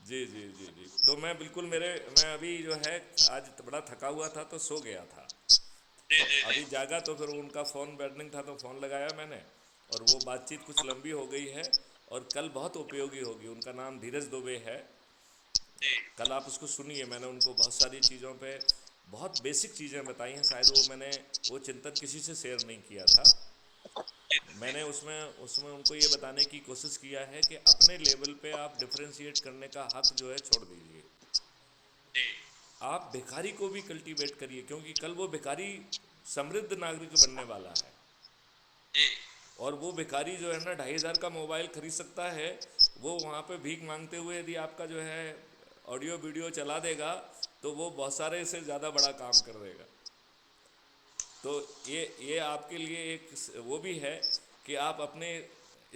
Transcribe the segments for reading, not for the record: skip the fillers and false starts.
जी जी जी जी। तो मैं बिल्कुल मैं अभी जो है आज बड़ा थका हुआ था तो सो गया था। जी तो जी जी। अभी जागा तो फिर उनका फ़ोन बर्निंग था तो फ़ोन लगाया मैंने, और वो बातचीत कुछ लंबी हो गई है और कल बहुत उपयोगी होगी। उनका नाम धीरज दुबे है। जी कल आप उसको सुनिए, मैंने उनको बहुत सारी चीज़ों पे बहुत बेसिक चीज़ें बताई हैं, शायद वो चिंतन किसी से शेयर नहीं किया था। जी सर, जी मैंने सर। उसमें उसमें उनको ये बताने की कोशिश किया है कि अपने लेवल पे आप डिफरेंशिएट करने का हक जो है छोड़ दीजिए। जी आप भिखारी को भी कल्टीवेट करिए, क्योंकि कल वो भिखारी समृद्ध नागरिक बनने वाला है। जी और वो भिखारी जो है ना 2,500 का मोबाइल खरीद सकता है, वो वहाँ पे भीख मांगते हुए यदि आपका जो है ऑडियो वीडियो चला देगा तो वो बहुत सारे से ज़्यादा बड़ा काम कर देगा। तो ये आपके लिए एक वो भी है कि आप अपने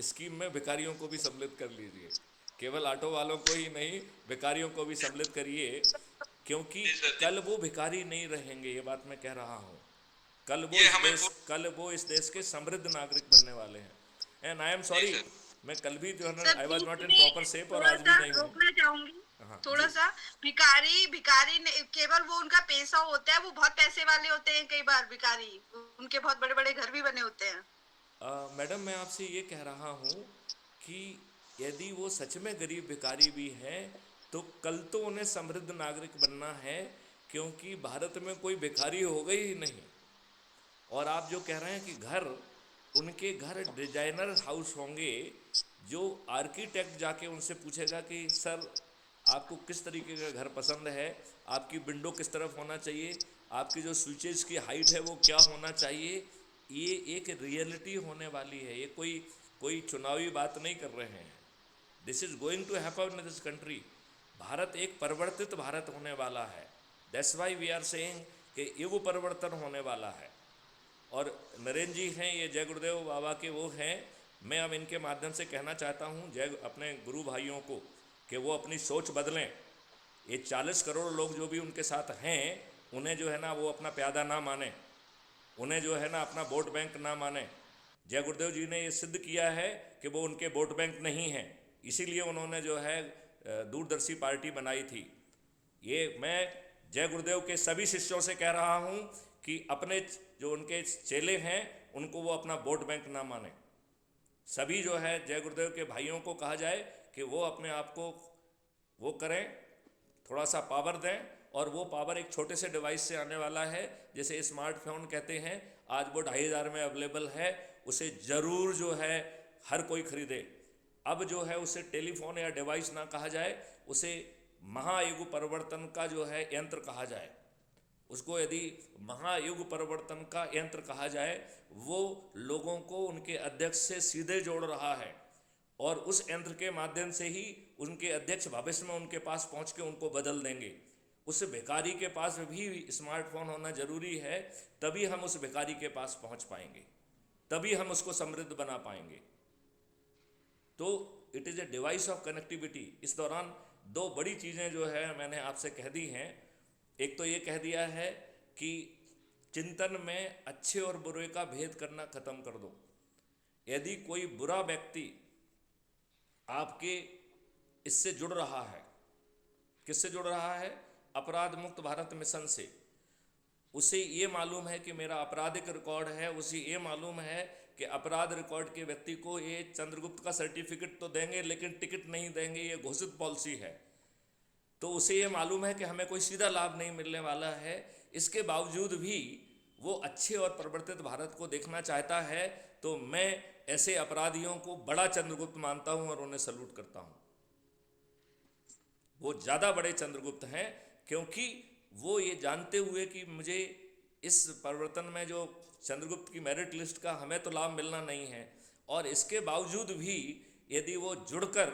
स्कीम में भिखारियों को भी सम्मिलित कर लीजिए। केवल ऑटो वालों को ही नहीं, भिखारियों को भी सम्मिलित करिए, क्योंकि जी सर, जी। कल वो भिखारी नहीं रहेंगे, ये बात मैं कह रहा हूँ। ये हमें पूरा। कल वो इस देश के समृद्ध नागरिक बनने वाले हैं। एंड आई एम जी सॉरी, सर। मैं कल भी जो है ना sir I was beach not in में प्रॉपर शेप और थोड़ा आज भी सा नहीं हूँ। रोकना चाहूंगी। हाँ थोड़ा जी। सा भिखारी भिखारी केवल वो उनका पैसा होता है, वो बहुत पैसे वाले होते हैं, कई बार भिखारी उनके बहुत बड़े बड़े घर भी बने होते हैं। मैडम मैं आपसे ये कह रहा हूँ कि यदि वो सच में गरीब भिखारी भी हैं तो कल तो उन्हें समृद्ध नागरिक बनना है, क्योंकि भारत में कोई भिखारी हो गई ही नहीं। और आप जो कह रहे हैं कि घर, उनके घर डिजाइनर हाउस होंगे। जो आर्किटेक्ट जाके उनसे पूछेगा कि सर आपको किस तरीके का घर पसंद है, आपकी विंडो किस तरफ होना चाहिए, आपकी जो स्विचेस की हाइट है वो क्या होना चाहिए, ये एक रियलिटी होने वाली है। ये कोई कोई चुनावी बात नहीं कर रहे हैं। This is going to happen in this country. Bharat एक परिवर्तित भारत होने वाला है। That's why we are saying कि युग परिवर्तन होने वाला है। और नरेंद्र जी हैं, ये जय गुरुदेव बाबा के वो हैं। मैं अब इनके माध्यम से कहना चाहता हूँ जय अपने गुरु भाइयों को कि वो अपनी सोच बदलें। ये 40 करोड़ लोग जो भी उनके साथ हैं, उन्हें जो है ना वो अपना प्यादा ना माने, उन्हें जो है ना अपना वोट बैंक ना माने। जय गुरुदेव जी ने ये सिद्ध किया है कि वो उनके वोट बैंक नहीं हैं, इसीलिए उन्होंने जो है दूरदर्शी पार्टी बनाई थी। ये मैं जय गुरुदेव के सभी शिष्यों से कह रहा हूँ कि अपने जो उनके चेले हैं उनको वो अपना वोट बैंक ना माने। सभी जो है जय गुरुदेव के भाइयों को कहा जाए कि वो अपने आप को वो करें, थोड़ा सा पावर दें। और वो पावर एक छोटे से डिवाइस से आने वाला है, जैसे स्मार्टफोन कहते हैं। आज वो 2,500 में अवेलेबल है, उसे ज़रूर जो है हर कोई खरीदे। अब जो है उसे टेलीफोन या डिवाइस ना कहा जाए, उसे महायुग परिवर्तन का जो है यंत्र कहा जाए। उसको यदि महायुग परिवर्तन का यंत्र कहा जाए, वो लोगों को उनके अध्यक्ष से सीधे जोड़ रहा है। और उस यंत्र के माध्यम से ही उनके अध्यक्ष भविष्य में उनके पास पहुंच के उनको बदल देंगे। उस भिखारी के पास भी स्मार्टफोन होना जरूरी है, तभी हम उस भिखारी के पास पहुंच पाएंगे, तभी हम उसको समृद्ध बना पाएंगे। तो it is a device of connectivity. इस दौरान दो बड़ी चीज़ें जो है मैंने आपसे कह दी हैं। एक तो ये कह दिया है कि चिंतन में अच्छे और बुरे का भेद करना खत्म कर दो। यदि कोई बुरा व्यक्ति आपके इससे जुड़ रहा है, किससे जुड़ रहा है? अपराध मुक्त भारत मिशन से। उसे ये मालूम है कि मेरा आपराधिक रिकॉर्ड है, उसे ये मालूम है कि अपराध रिकॉर्ड के व्यक्ति को ये चंद्रगुप्त का सर्टिफिकेट तो देंगे लेकिन टिकट नहीं देंगे, ये घोषित पॉलिसी है। तो उसे ये मालूम है कि हमें कोई सीधा लाभ नहीं मिलने वाला है। इसके बावजूद भी वो अच्छे और परिवर्तित भारत को देखना चाहता है। तो मैं ऐसे अपराधियों को बड़ा चंद्रगुप्त मानता हूं और उन्हें सल्यूट करता हूं। वो ज़्यादा बड़े चंद्रगुप्त हैं, क्योंकि वो ये जानते हुए कि मुझे इस परिवर्तन में जो चंद्रगुप्त की मेरिट लिस्ट का हमें तो लाभ मिलना नहीं है, और इसके बावजूद भी यदि वो जुड़कर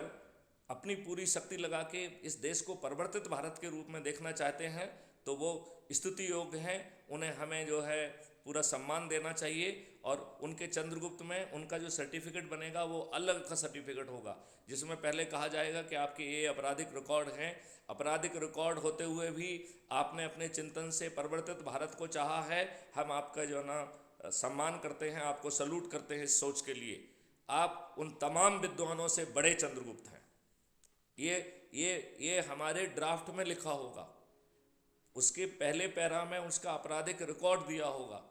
अपनी पूरी शक्ति लगा के इस देश को परिवर्तित भारत के रूप में देखना चाहते हैं, तो वो स्तुति योग्य हैं। उन्हें हमें जो है पूरा सम्मान देना चाहिए। और उनके चंद्रगुप्त में उनका जो सर्टिफिकेट बनेगा वो अलग का सर्टिफिकेट होगा, जिसमें पहले कहा जाएगा कि आपके ये आपराधिक रिकॉर्ड हैं। आपराधिक रिकॉर्ड होते हुए भी आपने अपने चिंतन से परिवर्तित भारत को चाहा है। हम आपका जो है ना सम्मान करते हैं, आपको सल्यूट करते हैं इस सोच के लिए। आप उन तमाम विद्वानों से बड़े चंद्रगुप्त हैं। ये ये हमारे ड्राफ्ट में लिखा होगा, उसके पहले पैरा में उसका आपराधिक रिकॉर्ड दिया होगा,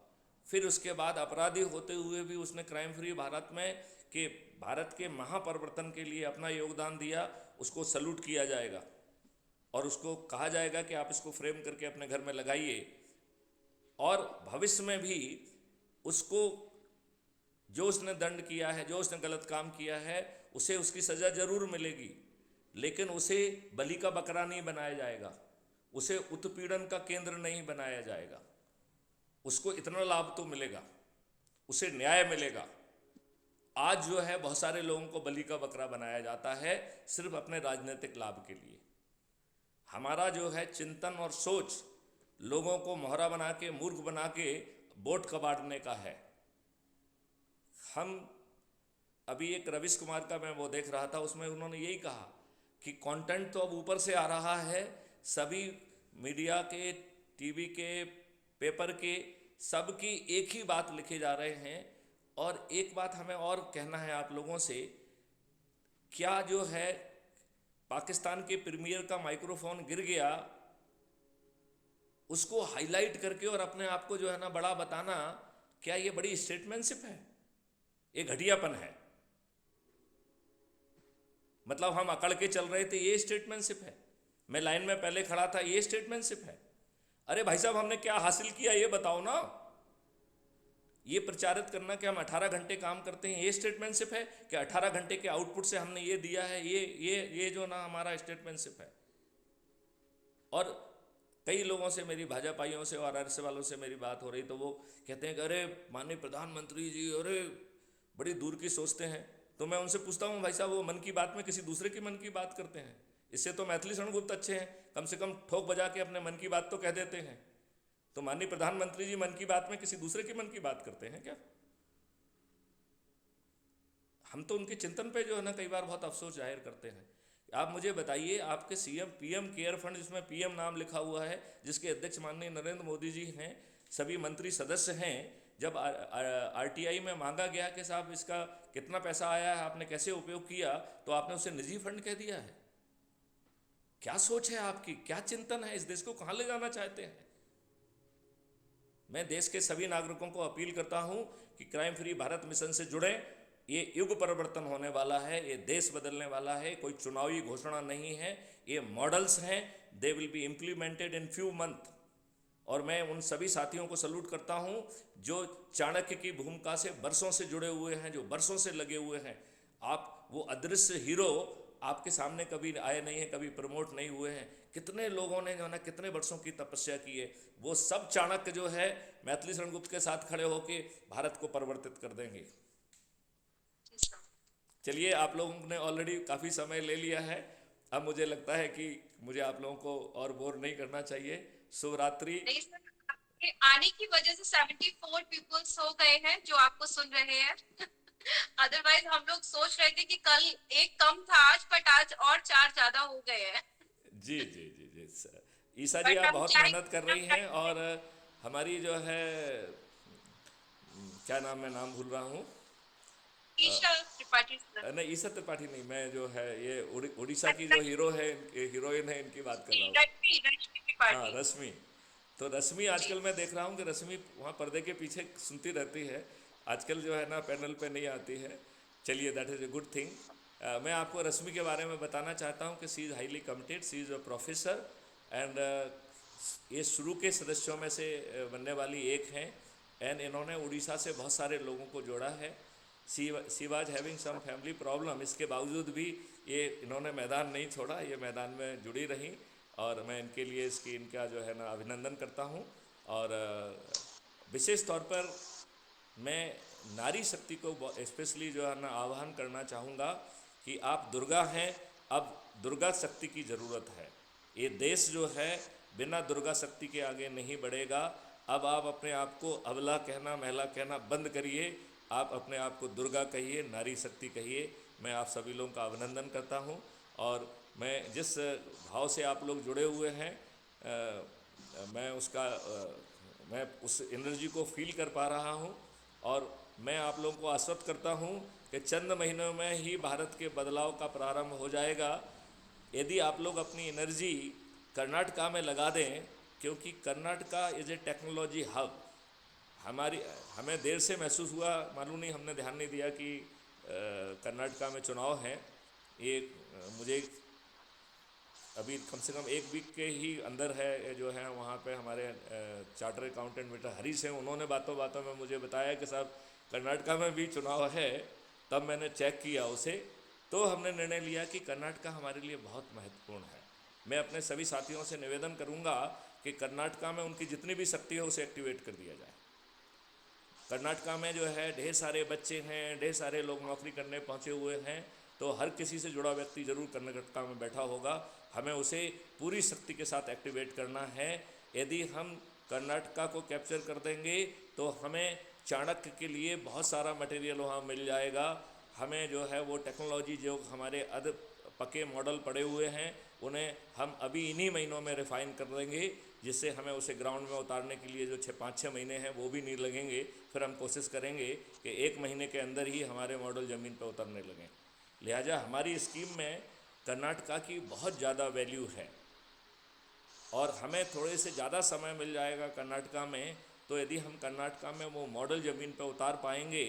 फिर उसके बाद अपराधी होते हुए भी उसने क्राइम फ्री भारत में कि भारत के महापरिवर्तन के लिए अपना योगदान दिया, उसको सल्यूट किया जाएगा और उसको कहा जाएगा कि आप इसको फ्रेम करके अपने घर में लगाइए। और भविष्य में भी उसको जो उसने दंड किया है, जो उसने गलत काम किया है, उसे उसकी सज़ा ज़रूर मिलेगी, लेकिन उसे बलि का बकरा नहीं बनाया जाएगा, उसे उत्पीड़न का केंद्र नहीं बनाया जाएगा। उसको इतना लाभ तो मिलेगा, उसे न्याय मिलेगा। आज जो है बहुत सारे लोगों को बलि का बकरा बनाया जाता है सिर्फ अपने राजनीतिक लाभ के लिए। हमारा जो है चिंतन और सोच लोगों को मोहरा बना के, मूर्ख बना के वोट कबाड़ने का है। हम अभी एक रविश कुमार का मैं वो देख रहा था, उसमें उन्होंने यही कहा कि कंटेंट तो अब ऊपर से आ रहा है, सभी मीडिया के, टीवी के, पेपर के, सबकी एक ही बात लिखे जा रहे हैं। और एक बात हमें और कहना है आप लोगों से, क्या जो है पाकिस्तान के प्रीमियर का माइक्रोफोन गिर गया, उसको हाईलाइट करके और अपने आप को जो है ना बड़ा बताना, क्या ये बड़ी स्टेटमैनशिप है? ये घटियापन है। मतलब हम अकड़ के चल रहे थे, ये स्टेटमैनशिप है। मैं लाइन में पहले खड़ा था, ये स्टेटमैनशिप है। अरे भाई साहब, हमने क्या हासिल किया ये बताओ ना। ये प्रचारित करना कि हम 18 घंटे काम करते हैं, ये स्टेटमैनशिप है कि 18 घंटे के आउटपुट से हमने ये दिया है, ये जो ना हमारा स्टेटमैनशिप है। और कई लोगों से, मेरी भाजपाइयों से और आरएसएस वालों से मेरी बात हो रही, तो वो कहते हैं कि अरे माननीय प्रधानमंत्री जी, अरे बड़ी दूर की सोचते हैं। तो मैं उनसे पूछता हूँ, भाई साहब वो मन की बात में किसी दूसरे की मन की बात करते हैं? इससे तो मैथिली शरणगुप्त अच्छे हैं, कम से कम ठोक बजा के अपने मन की बात तो कह देते हैं। तो माननीय प्रधानमंत्री जी मन की बात में किसी दूसरे की मन की बात करते हैं क्या? हम तो उनके चिंतन पे जो है ना कई बार बहुत अफसोस जाहिर करते हैं। आप मुझे बताइए, आपके सीएम पीएम केयर फंड, जिसमें पीएम नाम लिखा हुआ है, जिसके अध्यक्ष माननीय नरेंद्र मोदी जी हैं, सभी मंत्री सदस्य हैं, जब आरटीआई में मांगा गया कि साहब इसका कितना पैसा आया है, आपने कैसे उपयोग किया, तो आपने उसे निजी फंड कह दिया है। क्या सोच है आपकी, क्या चिंतन है? इस देश को कहाँ ले जाना चाहते हैं? मैं देश के सभी नागरिकों को अपील करता हूं कि क्राइम फ्री भारत मिशन से जुड़ें। ये युग परिवर्तन होने वाला है, ये देश बदलने वाला है, कोई चुनावी घोषणा नहीं है, ये मॉडल्स हैं, they will be implemented in few month. और मैं उन सभी साथियों को सल्यूट करता हूं जो चाणक्य की भूमिका से बरसों से जुड़े हुए हैं, जो बरसों से लगे हुए हैं। आप वो अदृश्य हीरो आपके सामने कभी आए नहीं हैं, कभी प्रमोट नहीं हुए हैं। कितने लोगों ने जो है ना कितने वर्षों की तपस्या की है, वो सब चाणक्य जो है मैथिली शरणगुप्त के साथ खड़े होकर भारत को परिवर्तित कर देंगे। चलिए, आप लोगों ने ऑलरेडी काफ़ी समय ले लिया है, अब मुझे लगता है कि मुझे आप लोगों को और बोर नहीं करना चाहिए। शुभ रात्रि। आने की वजह से 74 पीपल्स हो गए हैं जो आपको सुन रहे हैं। अदरवाइज हम लोग सोच रहे थे कि कल एक कम था आज, बट आज और 4 ज्यादा हो गए हैं। जी जी जी जी ईसा जी, आप बहुत मेहनत कर रही हैं। और हमारी जो है, क्या नाम, मैं नाम भूल रहा हूँ, ईशा त्रिपाठी। नहीं ईशा त्रिपाठी नहीं, मैं जो है ये उड़ीसा की जो हीरो है, हीरोइन है, इनकी बात कर रहा हूँ। हाँ, रश्मि। तो रश्मि आजकल मैं देख रहा हूँ कि रश्मि वहाँ पर्दे के पीछे सुनती रहती है, आजकल जो है ना पैनल पे नहीं आती है। चलिए, that is a good thing. मैं आपको रश्मि के बारे में बताना चाहता हूँ कि she is highly committed, she is a professor and ये शुरू के सदस्यों में से बनने वाली एक हैं। एंड इन्होंने उड़ीसा से बहुत सारे लोगों को जोड़ा है। She was having some family problem, इसके बावजूद भी ये इन्होंने मैदान नहीं छोड़ा, ये मैदान में जुड़ी रही। और मैं इनके लिए इनका जो है ना अभिनंदन करता हूँ। और विशेष तौर पर मैं नारी शक्ति को स्पेशली जो है ना आह्वान करना चाहूँगा कि आप दुर्गा हैं, अब दुर्गा शक्ति की ज़रूरत है। ये देश जो है बिना दुर्गा शक्ति के आगे नहीं बढ़ेगा। अब आप अपने आप को अबला कहना, महिला कहना बंद करिए, आप अपने आप को दुर्गा कहिए, नारी शक्ति कहिए। मैं आप सभी लोगों का अभिनंदन करता हूँ। और मैं जिस भाव से आप लोग जुड़े हुए हैं, मैं उस एनर्जी को फील कर पा रहा हूँ। और मैं आप लोगों को आश्वस्त करता हूँ कि चंद महीनों में ही भारत के बदलाव का प्रारंभ हो जाएगा। यदि आप लोग अपनी एनर्जी कर्नाटका में लगा दें, क्योंकि Karnataka is a technology hub. हमारी हमें देर से महसूस हुआ, मालूम नहीं, हमने ध्यान नहीं दिया कि कर्नाटका में चुनाव हैं। ये मुझे अभी कम से कम एक वीक के ही अंदर है जो है वहाँ पे हमारे चार्टर अकाउंटेंट मिस्टर हरीश हैं, उन्होंने बातों बातों में मुझे बताया कि साहब कर्नाटका में भी चुनाव है। तब मैंने चेक किया उसे, तो हमने निर्णय लिया कि कर्नाटका हमारे लिए बहुत महत्वपूर्ण है। मैं अपने सभी साथियों से निवेदन करूँगा कि कर्नाटका में उनकी जितनी भी शक्ति है उसे एक्टिवेट कर दिया जाए। कर्नाटका में जो है ढेर सारे बच्चे हैं, ढेर सारे लोग नौकरी करने पहुँचे हुए हैं, तो हर किसी से जुड़ा व्यक्ति ज़रूर कर्नाटका में बैठा होगा। हमें उसे पूरी शक्ति के साथ एक्टिवेट करना है। यदि हम कर्नाटका को कैप्चर कर देंगे तो हमें चाणक्य के लिए बहुत सारा मटेरियल वहाँ मिल जाएगा। हमें जो है वो टेक्नोलॉजी, जो हमारे अध पके मॉडल पड़े हुए हैं, उन्हें हम अभी इन्हीं महीनों में रिफ़ाइन कर देंगे, जिससे हमें उसे ग्राउंड में उतारने के लिए जो 5-6 महीने हैं वो भी नहीं लगेंगे। फिर हम कोशिश करेंगे कि 1 महीने के अंदर ही हमारे मॉडल ज़मीन पर उतरने लगें। लिहाजा हमारी स्कीम में कर्नाटका की बहुत ज़्यादा वैल्यू है और हमें थोड़े से ज़्यादा समय मिल जाएगा कर्नाटका में। तो यदि हम कर्नाटका में वो मॉडल ज़मीन पर उतार पाएंगे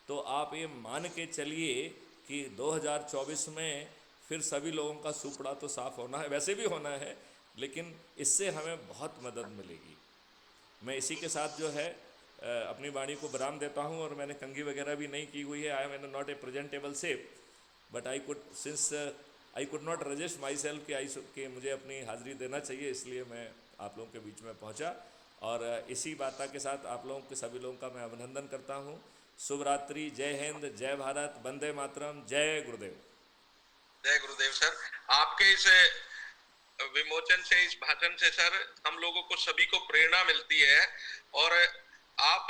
तो आप ये मान के चलिए कि 2024 में फिर सभी लोगों का सुपड़ा तो साफ़ होना है, वैसे भी होना है, लेकिन इससे हमें बहुत मदद मिलेगी। मैं इसी के साथ जो है अपनी वाणी को विराम देता हूँ, और मैंने कंघी वगैरह भी नहीं की हुई है। I am not a presentable shape, but I could since I could not resist my self कि मुझे अपनी हाज़िरी देना चाहिए, इसलिए मैं आप लोगों के बीच में पहुँचा। और इसी बात के साथ आप लोगों के सभी लोगों का मैं अभिनंदन करता हूँ। शुभ रात्रि, जय हिंद, जय भारत, वंदे मातरम, जय गुरुदेव। जय गुरुदेव सर। आपके इस विमोचन से, इस भाषण से सर हम लोगों को सभी को प्रेरणा मिलती है। और आप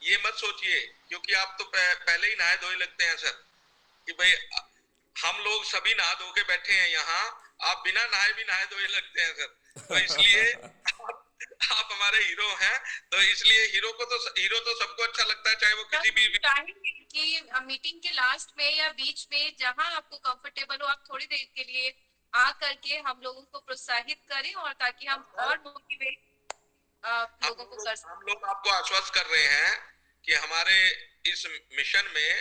ये मत सोचिए, क्योंकि आप तो पहले ही नहाए धोए लगते हैं सर, कि भाई हम लोग सभी नहा धो के बैठे हैं यहाँ, आप बिना नहाए भी नहाए धोए लगते हैं सर। तो इसलिए आप हमारे हीरो हैं। तो इसलिए हीरो तो सबको अच्छा लगता है, चाहे वो किसी भी कि मीटिंग के लास्ट में या बीच में जहां आपको कंफर्टेबल हो, आप थोड़ी देर के लिए आ करके हम लोगों को प्रोत्साहित करें, और ताकि हम और मोटिवेट लोगों को कर सकें। हम लोग आपको आश्वस्त कर रहे हैं कि हमारे इस मिशन में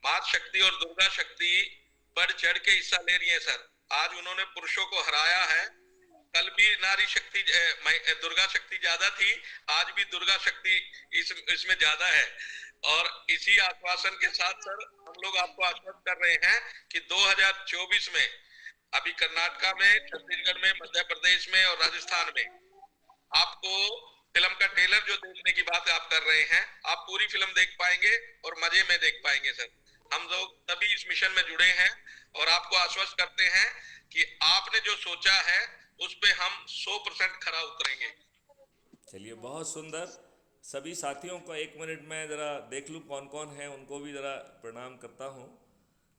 मात शक्ति और दुर्गा शक्ति बढ़ चढ़ के हिस्सा ले रही है सर। आज उन्होंने पुरुषों को हराया है, कल भी नारी शक्ति दुर्गा शक्ति ज्यादा थी, आज भी दुर्गा शक्ति इसमें ज्यादा है। और इसी आश्वासन के साथ सर हम लोग आपको आश्वस्त कर रहे हैं कि 2024 में अभी कर्नाटका में, छत्तीसगढ़ में, मध्य प्रदेश में और राजस्थान में आपको फिल्म का ट्रेलर जो देखने की बात आप कर रहे हैं, आप पूरी फिल्म देख पाएंगे और मजे में देख पाएंगे सर। हम लोग सभी इस मिशन में जुड़े हैं और आपको आश्वस्त करते हैं कि आपने जो सोचा है उस पे हम 100% खरा उतरेंगे। चलिए, बहुत सुंदर। सभी साथियों को 1 मिनट में ज़रा देख लूँ कौन कौन है, उनको भी ज़रा प्रणाम करता हूँ।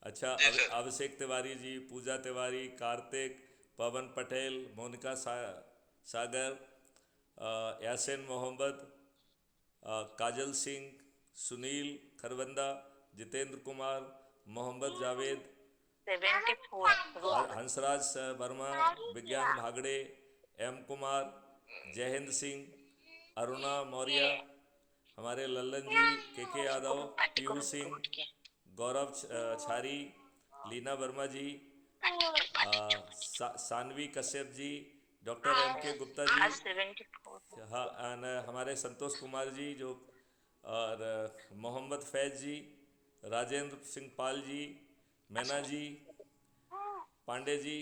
अच्छा, अभिषेक तिवारी जी, पूजा तिवारी, कार्तिक, पवन पटेल, मोनिका सागर, यासिन मोहम्मद, काजल सिंह, सुनील खरबंदा, जितेंद्र कुमार, मोहम्मद जावेद, 74 हंसराज वर्मा, विज्ञान भागड़े, एम कुमार, जयहिंद सिंह, अरुणा मौर्य, हमारे लल्लन जी, के यादव, पीयूष सिंह, गौरव छारी, लीना वर्मा जी, सानवी कश्यप जी, डॉक्टर M.K. गुप्ता जी, हाँ, हमारे संतोष कुमार जी जो, और मोहम्मद फैज़ जी, राजेंद्र सिंह पाल जी, मैना जी, पांडे जी,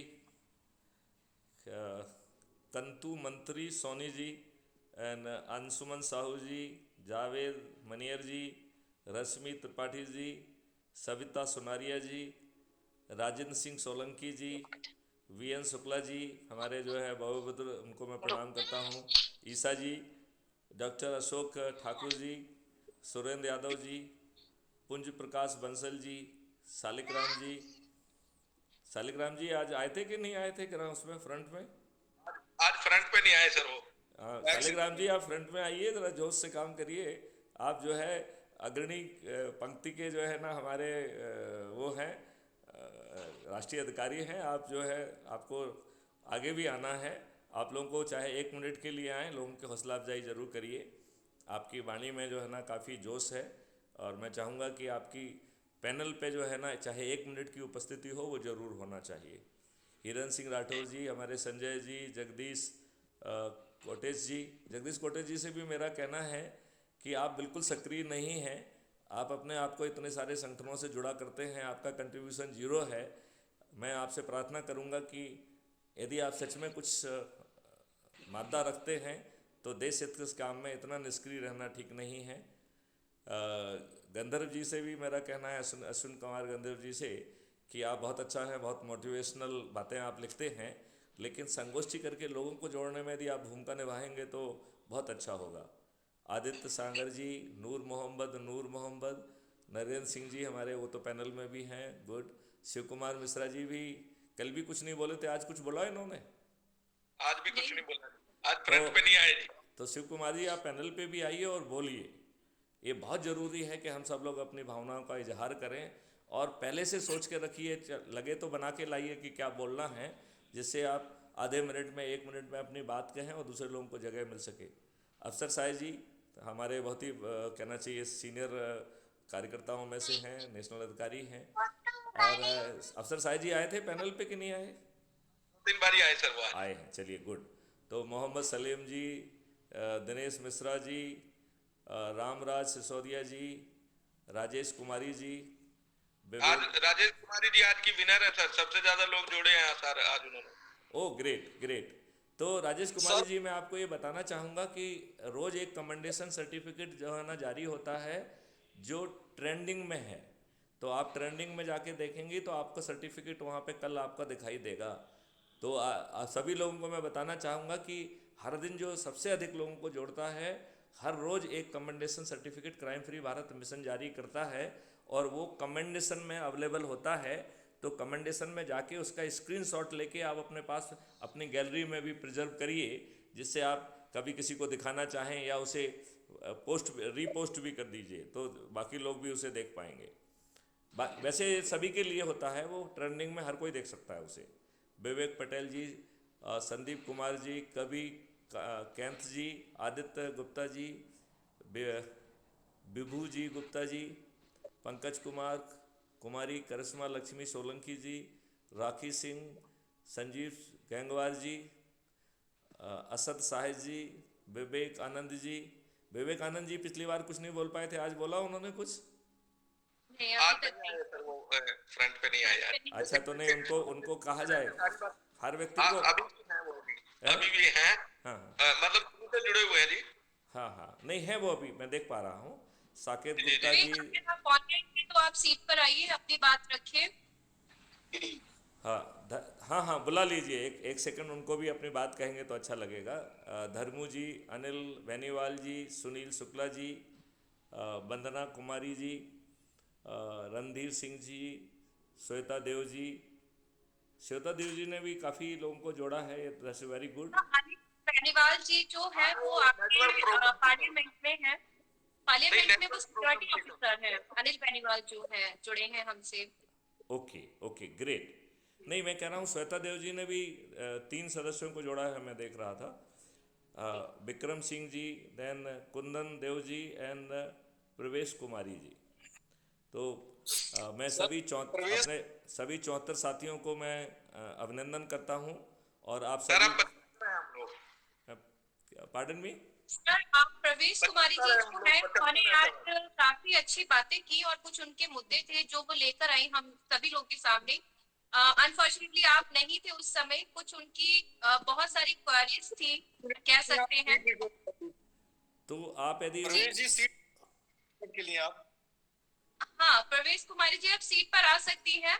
कंतु मंत्री सोनी जी, एंड अंशुमन साहू जी, जावेद मनियर जी, रश्मि त्रिपाठी जी, सविता सुनारिया जी, राजेंद्र सिंह सोलंकी जी, VN शुक्ला जी, हमारे जो है बहुभद्र, उनको मैं प्रणाम करता हूँ, ईसा जी, डॉक्टर अशोक ठाकुर जी, सुरेंद्र यादव जी, पुंज प्रकाश बंसल जी, शालिग्राम जी आज आए थे कि नहीं आए थे ग्राम उसमें फ्रंट में? आज फ्रंट पे नहीं आए सर वो। हाँ, शालिग्राम जी आप फ्रंट में आइए, ज़रा जोश से काम करिए। आप जो है अग्रणी पंक्ति के जो है ना हमारे वो हैं राष्ट्रीय अधिकारी हैं आप, जो है आपको आगे भी आना है। आप लोगों को चाहे 1 मिनट के लिए आएँ, लोगों की हौसला अफजाई ज़रूर करिए। आपकी वाणी में जो है ना काफ़ी जोश है, और मैं चाहूँगा कि आपकी पैनल पे जो है ना चाहे 1 मिनट की उपस्थिति हो, वो ज़रूर होना चाहिए। हिरन सिंह राठौर जी, हमारे संजय जी, जगदीश कोटेच जी, जगदीश कोटेच जी से भी मेरा कहना है कि आप बिल्कुल सक्रिय नहीं हैं। आप अपने आप को इतने सारे संगठनों से जुड़ा करते हैं, आपका कंट्रीब्यूशन 0 है। मैं आपसे प्रार्थना करूंगा कि यदि आप सच में कुछ मादा रखते हैं तो देश हित के इस काम में इतना निष्क्रिय रहना ठीक नहीं है। गंधर्व जी से भी मेरा कहना है, अश्विन कुमार गंधर्व जी से, कि आप बहुत अच्छा है, बहुत मोटिवेशनल बातें आप लिखते हैं, लेकिन संगोष्ठी करके लोगों को जोड़ने में यदि आप भूमिका निभाएंगे तो बहुत अच्छा होगा। आदित्य सांगर जी, नूर मोहम्मद, नरेंद्र सिंह जी हमारे, वो तो पैनल में भी हैं, गुड। शिव कुमार मिश्रा जी भी कल भी कुछ नहीं बोले थे, आज कुछ बोला इन्होंने? आज भी कुछ नहीं बोला, आज फ्रंट पे नहीं आए जी। तो शिव कुमार जी, आप पैनल पे भी आइए और बोलिए। ये बहुत ज़रूरी है कि हम सब लोग अपनी भावनाओं का इजहार करें, और पहले से सोच के रखिए, लगे तो बना के लाइए कि क्या बोलना है, जिससे आप आधे मिनट में 1 मिनट में अपनी बात कहें और दूसरे लोगों को जगह मिल सके। अफसर साहिब जी हमारे बहुत ही कहना चाहिए सीनियर कार्यकर्ताओं में से हैं, नेशनल अधिकारी हैं। और अफसर साहिब जी आए थे पैनल पे कि नहीं आए? 3 बार आए सर, वो आए हैं, चलिए गुड। तो मोहम्मद सलीम जी, दिनेश मिश्रा जी, रामराज सिसोदिया जी, राजेश कुमारी जी, आज राजेश कुमारी जी आज की विनर है सर, सबसे ज्यादा लोग जोड़े हैं सर आज उन्होंने। Oh great great. तो राजेश कुमारी जी, मैं आपको ये बताना चाहूँगा कि रोज़ एक कमेंडेशन सर्टिफिकेट जो है ना जारी होता है, जो ट्रेंडिंग में है। तो आप ट्रेंडिंग में जाके देखेंगे तो आपका सर्टिफिकेट वहाँ पे कल आपका दिखाई देगा। तो सभी लोगों को मैं बताना चाहूँगा कि हर दिन जो सबसे अधिक लोगों को जोड़ता है, हर रोज़ एक commendation certificate crime free Bharat mission जारी करता है, और वो कमेंडेशन में अवेलेबल होता है। तो कमेंडेशन में जाके उसका स्क्रीनशॉट लेके आप अपने पास अपनी गैलरी में भी प्रिजर्व करिए, जिससे आप कभी किसी को दिखाना चाहें या उसे रीपोस्ट भी कर दीजिए, तो बाकी लोग भी उसे देख पाएंगे। वैसे सभी के लिए होता है, वो ट्रेंडिंग में हर कोई देख सकता है उसे। विवेक पटेल जी, संदीप कुमार जी, कवि कैंथ जी, आदित्य गुप्ता जी, विभू जी गुप्ता जी, पंकज कुमारी, करिश्मा लक्ष्मी सोलंकी जी, राखी सिंह, संजीव गैंगवार जी, असद साहिब जी, विवेक आनंद जी। विवेक आनंद जी पिछली बार कुछ नहीं बोल पाए थे, आज बोला उन्होंने कुछ? आज नहीं आए सर, वो फ्रंट पे नहीं आए। अच्छा, तो नहीं, उनको कहा जाए, हर व्यक्ति को। अभी भी हैं वो अभी भी हैं। हाँ मतलब शुरू से जुड़े हुए हैं जी। हाँ हाँ, नहीं है वो, अभी मैं देख पा रहा हूँ। साकेत गुप्ता जी, तो आप सीट पर आइए, अपनी बात रखिए। हाँ हाँ, बुला लीजिए, एक सेकंड, उनको भी अपनी बात कहेंगे तो अच्छा लगेगा। धर्मू जी, अनिल बेनीवाल जी, सुनील शुक्ला जी, वंदना कुमारी जी, रणधीर सिंह जी, श्वेता देव जी ने भी काफ़ी लोगों को जोड़ा है, दैट्स वेरी गुड। बेनीवाल जी जो है वो आपके पार्लियामेंट में है, पार्लियामेंट में वो सिक्योरिटी ऑफिसर है। अनिल बेनीवाल जो है जुड़े हैं हमसे। Okay great. नहीं, मैं कह रहा हूँ श्वेता देव जी ने भी 3 सदस्यों को जोड़ा है, मैं देख रहा था। विक्रम सिंह जी, देन कुंदन देव जी एंड प्रवेश कुमारी जी। तो मैं सभी 74 साथियों को मैं अभिनंदन करता हूँ, और आप सभी। पार्डन मी सर, आप प्रवेश कुमारी जी जो है, उन्होंने आज काफी अच्छी बातें की, और कुछ उनके मुद्दे थे जो वो लेकर आई हम सभी लोगों के सामने। अनफॉर्चुनेटली आप नहीं थे उस समय, कुछ उनकी बहुत सारी क्वेरीज थी, कह सकते हैं। तो आप यदि सीट के लिए आप, हाँ प्रवेश कुमारी जी, आप सीट पर आ सकती हैं।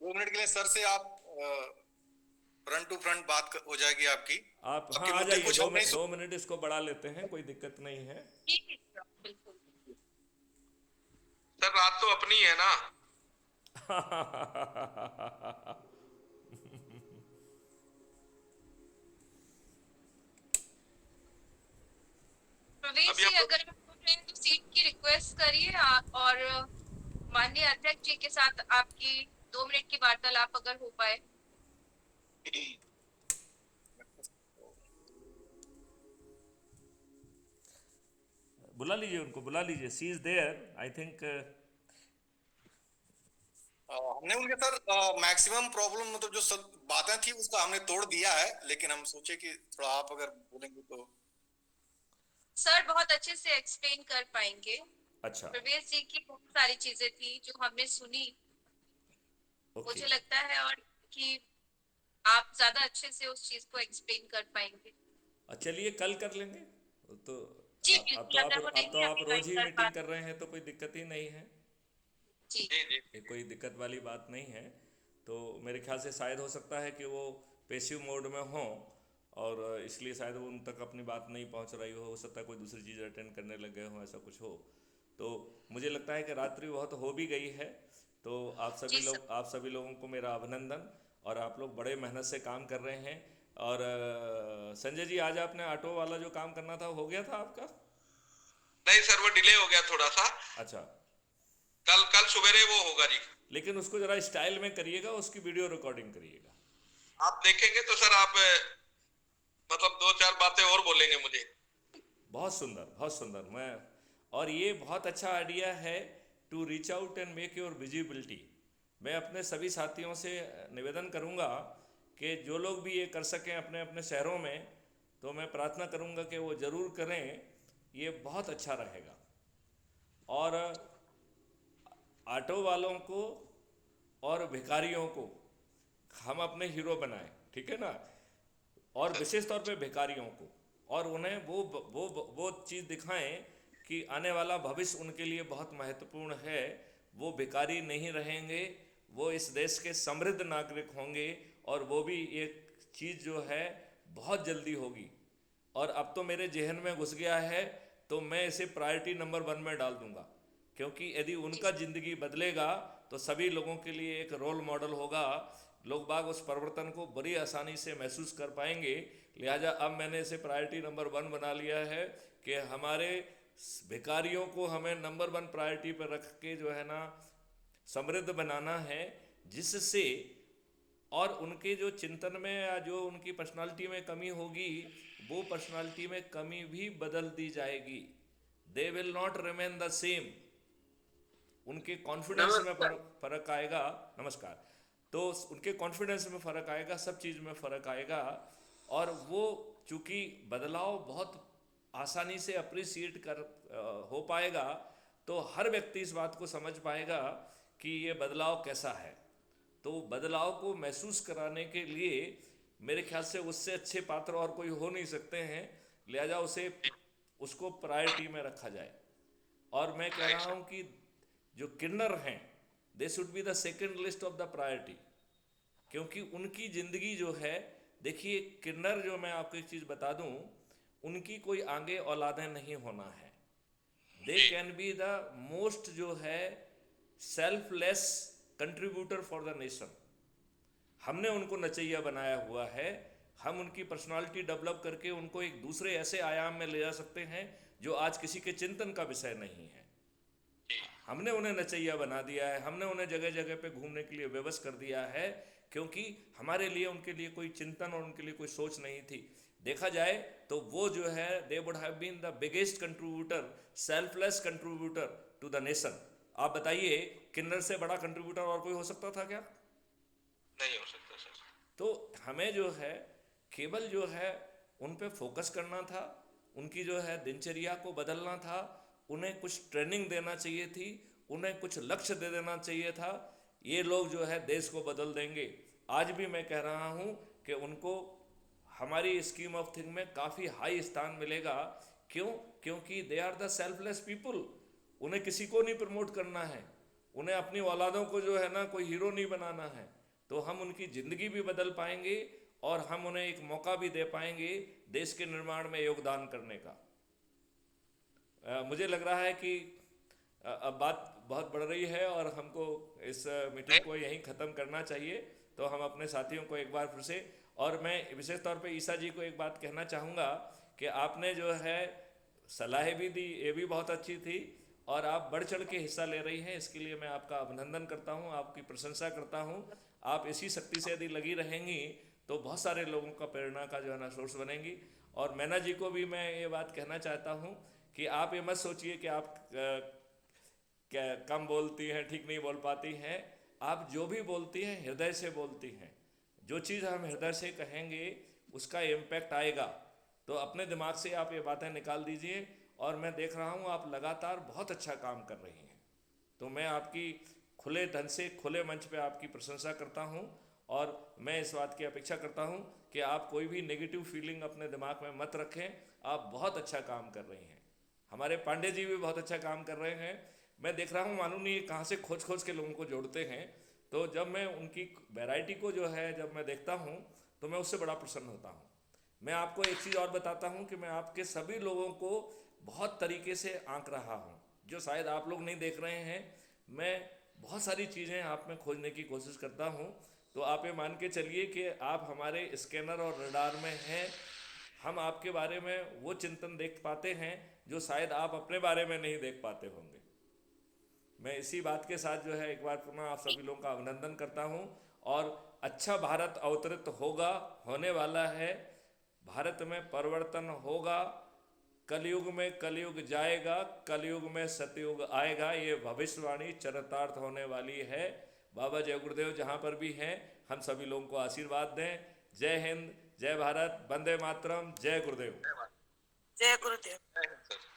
2 मिनट के लिए सर से आप फ्रंट टू फ्रंट बात हो जाएगी आपकी। आप हाँ आ जाइए, 2 मिनट इसको बढ़ा लेते हैं, कोई दिक्कत नहीं है। बिल्कुल सर, बात तो अपनी है ना। प्रवेश जी, अगर तो सीट की रिक्वेस्ट करिए, और माननीय अध्यक्ष जी के साथ आपकी 2 मिनट की वार्तालाप अगर हो पाए। बुला लीजिए उनको, बुला लीजिए, सी इज देयर आई थिंक। हमने उनके सर मैक्सिमम प्रॉब्लम मतलब जो सब बातें थी उसका हमने तोड़ दिया है, लेकिन हम सोचे कि थोड़ा आप अगर बोलेंगे तो। सर बहुत अच्छे से एक्सप्लेन कर पाएंगे। अच्छा, प्रवेश जी की बहुत सारी चीजें थी जो हमने सुनी, ओके। मुझे लगता है, और कि आप ज्यादा अच्छे से उस चीज को एक्सप्लेन कर पाएंगे। चलिए कल कर लेंगे। तो जी आप बिल्कुल, अगर वो नहीं आप अभी रोज ज्वाइन ही कर मीटिंग पाते। कर रहे हैं तो कोई दिक्कत ही नहीं है। जी जी जी। ये कोई दिक्कत वाली बात नहीं है। तो मेरे ख्याल से शायद हो सकता है कि वो पेसिव मोड में हों, और इसलिए शायद वो उन तक अपनी बात नहीं पहुंच रही हो सकता है कोई दूसरी चीज़ अटेंड करने लग गए हों, ऐसा कुछ हो। तो मुझे लगता है कि रात्रि बहुत हो भी गई है। तो जी सर। आप सभी लोगों को मेरा अभिनंदन। और आप लोग बड़े मेहनत से काम कर रहे हैं। और संजय जी, आज आपने ऑटो वाला जो काम करना था हो गया था आपका? नहीं सर, वो डिले हो गया थोड़ा सा। अच्छा। कल कल सवेरे वो होगा जी। लेकिन उसको ज़रा स्टाइल में करिएगा, उसकी वीडियो रिकॉर्डिंग करिएगा। आप देखेंगे तो सर आप मतलब दो चार बातें और बोलेंगे मुझे। बहुत सुंदर, बहुत सुंदर। मैं और ये बहुत अच्छा आइडिया है to reach out and make your visibility. मैं अपने सभी साथियों से निवेदन करूंगा कि जो लोग भी ये कर सकें अपने अपने शहरों में, तो मैं प्रार्थना करूंगा कि वो ज़रूर करें। ये बहुत अच्छा रहेगा। और ऑटो वालों को और भिखारियों को हम अपने हीरो बनाएं, ठीक है ना? और विशेष तौर पे भिखारियों को, और उन्हें वो चीज़ दिखाएं कि आने वाला भविष्य उनके लिए बहुत महत्वपूर्ण है। वो भिखारी नहीं रहेंगे, वो इस देश के समृद्ध नागरिक होंगे। और वो भी एक चीज़ जो है बहुत जल्दी होगी। और अब तो मेरे जहन में घुस गया है, तो मैं इसे प्रायोरिटी नंबर 1 में डाल दूंगा। क्योंकि यदि उनका ज़िंदगी बदलेगा तो सभी लोगों के लिए एक रोल मॉडल होगा। लोग बाग उस परिवर्तन को बड़ी आसानी से महसूस कर पाएंगे। लिहाजा अब मैंने इसे प्रायोरिटी नंबर 1 बना लिया है कि हमारे भिखारियों को हमें नंबर 1 प्रायोरिटी पर रख के जो है ना समृद्ध बनाना है, जिससे और उनके जो चिंतन में या जो उनकी पर्सनालिटी में कमी होगी, वो पर्सनालिटी में कमी भी बदल दी जाएगी। They will not remain the same. उनके कॉन्फिडेंस में नमस्कार। फ़र्क आएगा। नमस्कार। तो उनके कॉन्फिडेंस में फ़र्क आएगा, सब चीज़ में फ़र्क आएगा। और वो चूँकि बदलाव बहुत आसानी से अप्रिसिएट हो पाएगा, तो हर व्यक्ति इस बात को समझ पाएगा कि ये बदलाव कैसा है। तो बदलाव को महसूस कराने के लिए मेरे ख्याल से उससे अच्छे पात्र और कोई हो नहीं सकते हैं। लिहाजा उसको प्रायोरिटी में रखा जाए। और मैं कह राइट रहा सर। हूं कि जो किन्नर हैं, they should be the second list of the priority. क्योंकि उनकी ज़िंदगी जो है, देखिए किन्नर जो, मैं आपको एक चीज़ बता दूं, उनकी कोई आगे औलादें नहीं होना है। दे जी कैन बी द मोस्ट जो है selfless contributor for the nation. हमने उनको नचैया बनाया हुआ है। हम उनकी पर्सनालिटी डेवलप करके उनको एक दूसरे ऐसे आयाम में ले जा सकते हैं जो आज किसी के चिंतन का विषय नहीं है। जी। हमने उन्हें नचैया बना दिया है, हमने उन्हें जगह जगह पे घूमने के लिए विवश कर दिया है, क्योंकि हमारे लिए उनके लिए कोई चिंतन और उनके लिए कोई सोच नहीं थी। देखा जाए तो वो जो है, they would have been the biggest contributor, selfless contributor to the nation. आप बताइए, किन्नर से बड़ा कंट्रीब्यूटर और कोई हो सकता था क्या? नहीं हो सकता सर। तो हमें जो है केवल जो है उन पे फोकस करना था, उनकी जो है दिनचर्या को बदलना था, उन्हें कुछ ट्रेनिंग देना चाहिए थी, उन्हें कुछ लक्ष्य दे देना चाहिए था। ये लोग जो है देश को बदल देंगे। आज भी मैं कह रहा हूँ कि उनको हमारी स्कीम ऑफ थिंग में काफ़ी हाई स्थान मिलेगा। क्यों? क्योंकि they are the selfless people. उन्हें किसी को नहीं प्रमोट करना है, उन्हें अपनी औलादों को जो है ना कोई हीरो नहीं बनाना है। तो हम उनकी ज़िंदगी भी बदल पाएंगे और हम उन्हें एक मौका भी दे पाएंगे देश के निर्माण में योगदान करने का। मुझे लग रहा है कि अब बात बहुत बढ़ रही है और हमको इस मीटिंग को यहीं ख़त्म करना चाहिए। तो हम अपने साथियों को एक बार फिर से, और मैं विशेष तौर पे ईसा जी को एक बात कहना चाहूँगा कि आपने जो है सलाहें भी दी, ये भी बहुत अच्छी थी। और आप बढ़ चढ़ के हिस्सा ले रही हैं, इसके लिए मैं आपका अभिनंदन करता हूं, आपकी प्रशंसा करता हूं। आप इसी शक्ति से यदि लगी रहेंगी तो बहुत सारे लोगों का प्रेरणा का जो है ना सोर्स बनेंगी। और मैना जी को भी मैं ये बात कहना चाहता हूं कि आप ये मत सोचिए कि आप क्या कम बोलती हैं, ठीक नहीं बोल पाती हैं। आप जो भी बोलती हैं हृदय से बोलती हैं। जो चीज़ हम हृदय से कहेंगे उसका इम्पैक्ट आएगा। तो अपने दिमाग से आप ये बातें निकाल दीजिए। और मैं देख रहा हूँ आप लगातार बहुत अच्छा काम कर रही हैं, तो मैं आपकी खुले ढंग से खुले मंच पे आपकी प्रशंसा करता हूँ। और मैं इस बात की अपेक्षा करता हूँ कि आप कोई भी नेगेटिव फीलिंग अपने दिमाग में मत रखें। आप बहुत अच्छा काम कर रही हैं। हमारे पांडे जी भी बहुत अच्छा काम कर रहे हैं। मैं देख रहा हूँ मालूम नहीं कहाँ से खोज खोज के लोगों को जोड़ते हैं। तो जब मैं उनकी वैरायटी को जो है जब मैं देखता हूँ तो मैं उससे बड़ा प्रसन्न होता हूँ। मैं आपको एक चीज़ और बताता हूँ कि मैं आपके सभी लोगों को बहुत तरीके से आंक रहा हूँ, जो शायद आप लोग नहीं देख रहे हैं। मैं बहुत सारी चीज़ें आप में खोजने की कोशिश करता हूँ। तो आप ये मान के चलिए कि आप हमारे स्कैनर और रडार में हैं। हम आपके बारे में वो चिंतन देख पाते हैं जो शायद आप अपने बारे में नहीं देख पाते होंगे। मैं इसी बात के साथ जो है एक बार पुनः आप सभी लोगों का अभिनंदन करता हूँ। और अच्छा भारत अवतरित होगा, होने वाला है। भारत में परिवर्तन होगा। कलयुग में कलयुग जाएगा, कलयुग में सतयुग आएगा। ये भविष्यवाणी चरितार्थ होने वाली है। बाबा जय गुरुदेव जहाँ पर भी हैं हम सभी लोगों को आशीर्वाद दें। जय हिंद, जय भारत, वंदे मातरम, जय गुरुदेव। जय गुरुदेव। जय हिंद सर।